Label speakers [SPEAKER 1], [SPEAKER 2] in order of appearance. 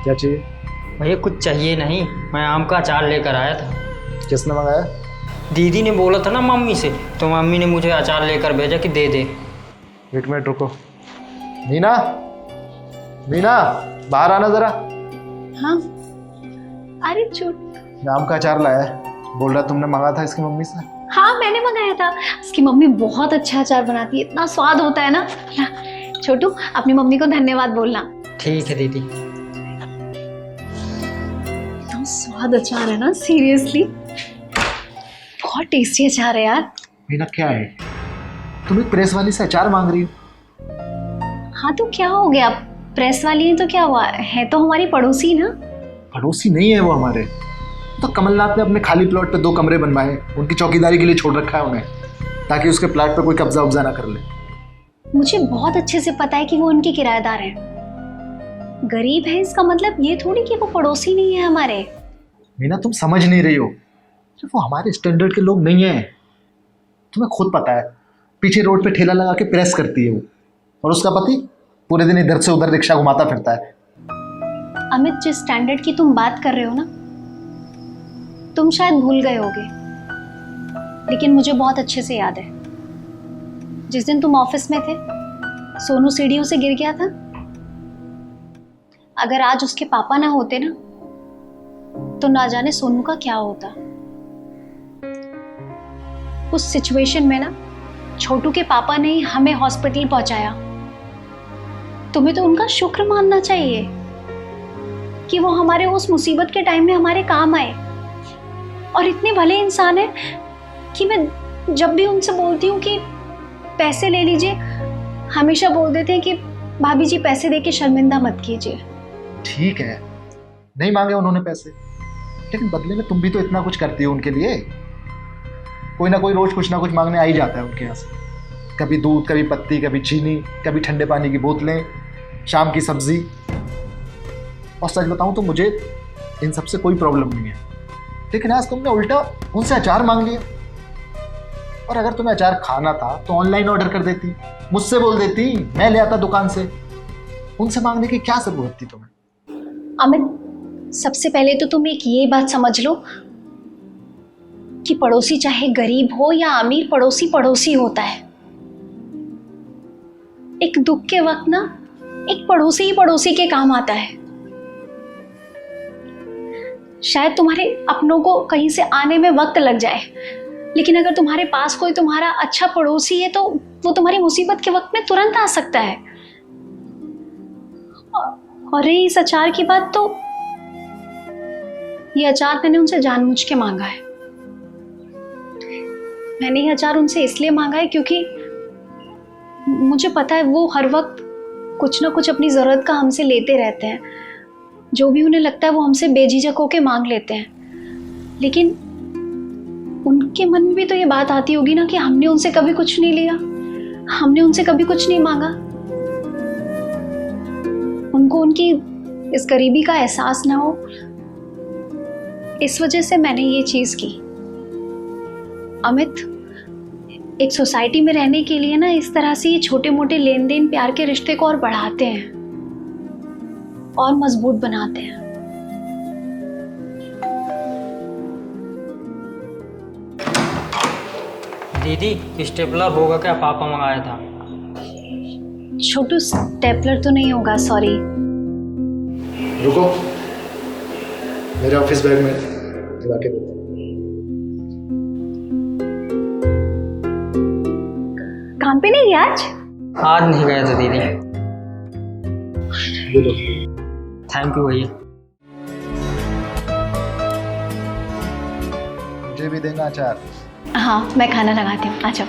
[SPEAKER 1] क्या चाहिए?
[SPEAKER 2] भैया कुछ चाहिए नहीं, मैं आम का अचार लेकर आया था।
[SPEAKER 1] किसने मंगाया?
[SPEAKER 2] दीदी ने बोला था ना मम्मी से, तो मम्मी ने मुझे अचार लेकर भेजा कि दे दे।
[SPEAKER 1] एक मिनट रुको। मीना, मीना बाहर आना जरा।
[SPEAKER 3] हाँ। अरे छोट।
[SPEAKER 1] आम का अचार लाया है, बोल रहा तुमने मंगा था इसकी मम्मी से।
[SPEAKER 3] हाँ मैंने मंगाया था, उसकी मम्मी बहुत अच्छा अचार बनाती है, इतना स्वाद होता है ना। छोटू अपनी मम्मी को धन्यवाद बोलना।
[SPEAKER 2] ठीक है दीदी।
[SPEAKER 3] इतना स्वाद अचार है ना, सीरियसली बहुत टेस्टी अचार है यार।
[SPEAKER 1] मीना क्या है, तुम एक प्रेस वाली से अचार मांग रही हो?
[SPEAKER 3] हाँ तो क्या हो गया, प्रेस वाली है तो क्या हुआ, है तो हमारी पड़ोसी ना।
[SPEAKER 1] पड़ोसी नहीं है वो हमारे, तो कमलनाथ ने अपने खाली प्लॉट पे 2 कमरे बनवाए, उनकी चौकीदारी के लिए छोड़ रखा है उन्हें, ताकि उसके प्लॉट पे कोई कब्जा उब्जा ना कर ले।
[SPEAKER 3] मुझे बहुत अच्छे से पता है कि वो उनके किराएदार हैं। गरीब है इसका मतलब ये थोड़ी कि वो पड़ोसी नहीं है हमारे।
[SPEAKER 1] मीना तुम समझ नहीं रही हो, वो हमारे स्टैंडर्ड के लोग नहीं है, तुम्हें खुद पता है। पीछे रोड पे ठेला लगा के प्रेस करती है वो, और उसका पति पूरे दिन इधर से उधर रिक्शा घुमाता फिरता है।
[SPEAKER 3] अमित, जिस स्टैंडर्ड की तुम बात कर रहे हो ना, तुम शायद भूल गए होगे, लेकिन मुझे बहुत अच्छे से याद है। जिस दिन तुम ऑफिस में थे, सोनू सीढ़ियों से गिर गया था। अगर आज उसके पापा ना होते ना, तो ना जाने सोनू का क्या होता। उस सिचुएशन में ना छोटू के पापा ने ही हमें हॉस्पिटल पहुंचाया। तुम्हें तो उनका शुक्र मानना चाहिए कि वो हमारे उस मुसीबत के टाइम में हमारे काम आए। और इतने भले इंसान है कि मैं जब भी उनसे बोलती हूँ कि पैसे ले लीजिए, हमेशा बोल देते हैं कि भाभी जी पैसे देके शर्मिंदा मत कीजिए।
[SPEAKER 1] ठीक है, नहीं मांगे उन्होंने पैसे, लेकिन बदले में तुम भी तो इतना कुछ करती हो उनके लिए। कोई ना कोई रोज कुछ ना कुछ मांगने आ ही जाता है उनके यहाँ से। कभी दूध, कभी पत्ती, कभी चीनी, कभी ठंडे पानी की बोतलें, शाम की सब्जी। और सच बताऊं तो मुझे इन सब से कोई प्रॉब्लम नहीं है, लेकिन आज तुमने उल्टा उनसे अचार मांग लिया। और अगर तुम्हें अचार खाना था तो ऑनलाइन ऑर्डर कर देती, मुझसे बोल देती, मैं ले आता दुकान से। उनसे मांगने की क्या जरूरत थी तुम्हें?
[SPEAKER 3] अमित, सबसे पहले तो तुम एक ये बात समझ लो कि पड़ोसी चाहे गरीब हो या अमीर, पड़ोसी पड़ोसी होता है। एक दुख के वक्त ना एक पड़ोसी ही पड़ोसी के काम आता है। शायद तुम्हारे अपनों को कहीं से आने में वक्त लग जाए, लेकिन अगर तुम्हारे पास कोई तुम्हारा अच्छा पड़ोसी है तो वो तुम्हारी मुसीबत के वक्त में तुरंत आ सकता है। और रही इस अचार की बात, तो ये अचार मैंने उनसे जानबूझ के मांगा है। मैंने ये अचार उनसे इसलिए मांगा है क्योंकि मुझे पता है वो हर वक्त कुछ ना कुछ अपनी ज़रूरत का हमसे लेते रहते हैं। जो भी उन्हें लगता है वो हमसे बेझिझक होके मांग लेते हैं, लेकिन उनके मन में भी तो ये बात आती होगी ना कि हमने उनसे कभी कुछ नहीं लिया, हमने उनसे कभी कुछ नहीं मांगा। उनको उनकी इस गरीबी का एहसास ना हो, इस वजह से मैंने ये चीज़ की। अमित, एक सोसाइटी में रहने के लिए ना इस तरह से ये छोटे मोटे लेन देन प्यार के रिश्ते को और बढ़ाते हैं और मजबूत बनाते हैं।
[SPEAKER 2] दीदी स्टेपलर होगा क्या? पापा मंगाया था।
[SPEAKER 3] छोटू, स्टेपलर तो नहीं होगा, सॉरी।
[SPEAKER 1] रुको, मेरे ऑफिस बैग में लगा के दो।
[SPEAKER 3] काम पे नहीं गया आज?
[SPEAKER 2] आज नहीं गया था दीदी।
[SPEAKER 1] दे दो।
[SPEAKER 2] थैंक यू भैया।
[SPEAKER 1] मुझे भी देना अचार।
[SPEAKER 3] हाँ, मैं खाना लगाती हूँ, आ जाओ।